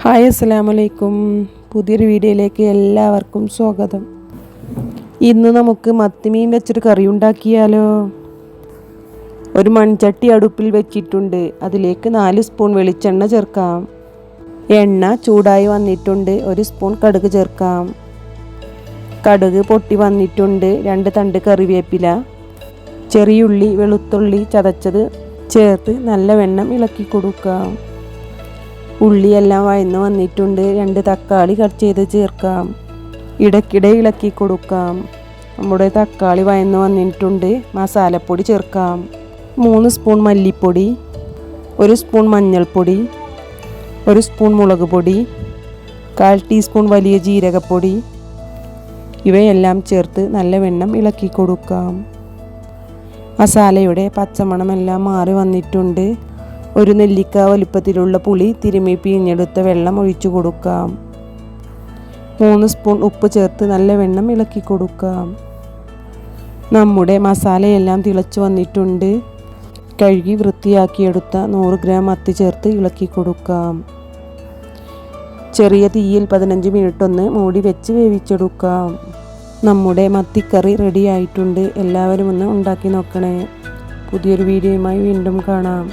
Hi അസ്സലാമലൈക്കും. പുതിയൊരു വീഡിയോയിലേക്ക് എല്ലാവർക്കും സ്വാഗതം. ഇന്ന് നമുക്ക് മത്തിമീൻ വെച്ചൊരു കറി ഉണ്ടാക്കിയാലോ. ഒരു മൺചട്ടി അടുപ്പിൽ വെച്ചിട്ടുണ്ട്. അതിലേക്ക് 4 സ്പൂൺ വെളിച്ചെണ്ണ ചേർക്കാം. എണ്ണ ചൂടായി വന്നിട്ടുണ്ട്. 1 സ്പൂൺ കടുക് ചേർക്കാം. കടുക് പൊട്ടി വന്നിട്ടുണ്ട്. 2 തണ്ട് കറിവേപ്പില, ചെറിയുള്ളി, വെളുത്തുള്ളി ചതച്ചത് ചേർത്ത് നല്ലവണ്ണം ഇളക്കി കൊടുക്കാം. ഉള്ളിയെല്ലാം വഴന്ന് വന്നിട്ടുണ്ട്. 2 തക്കാളി കട്ട് ചെയ്ത് ചേർക്കാം. ഇടയ്ക്കിടെ ഇളക്കി കൊടുക്കാം. നമ്മുടെ തക്കാളി വഴന്ന് വന്നിട്ടുണ്ട്. മസാലപ്പൊടി ചേർക്കാം. 3 സ്പൂൺ മല്ലിപ്പൊടി, 1 സ്പൂൺ മഞ്ഞൾപ്പൊടി, 1 സ്പൂൺ മുളക് പൊടി, 1/4 ടീസ്പൂൺ വലിയ ജീരകപ്പൊടി. ഇവയെല്ലാം ചേർത്ത് നല്ലവണ്ണം ഇളക്കി കൊടുക്കാം. മസാലയുടെ പച്ചമണമെല്ലാം മാറി വന്നിട്ടുണ്ട്. 1 നെല്ലിക്ക വലുപ്പത്തിലുള്ള പുളി തിരുമ്മി പിഴിഞ്ഞെടുത്ത വെള്ളം ഒഴിച്ചു കൊടുക്കാം. 3 സ്പൂൺ ഉപ്പ് ചേർത്ത് നല്ലവണ്ണം ഇളക്കി കൊടുക്കാം. നമ്മുടെ മസാലയെല്ലാം തിളച്ചു വന്നിട്ടുണ്ട്. കഴുകി വൃത്തിയാക്കിയെടുത്ത 100 ഗ്രാം മത്തി ചേർത്ത് ഇളക്കി കൊടുക്കാം. ചെറിയ തീയിൽ 15 മിനിറ്റ് ഒന്ന് മൂടി വെച്ച് വേവിച്ചെടുക്കാം. നമ്മുടെ മത്തിക്കറി റെഡി ആയിട്ടുണ്ട്. എല്ലാവരും ഒന്ന് ഉണ്ടാക്കി നോക്കണേ. പുതിയൊരു വീഡിയോയുമായി വീണ്ടും കാണാം.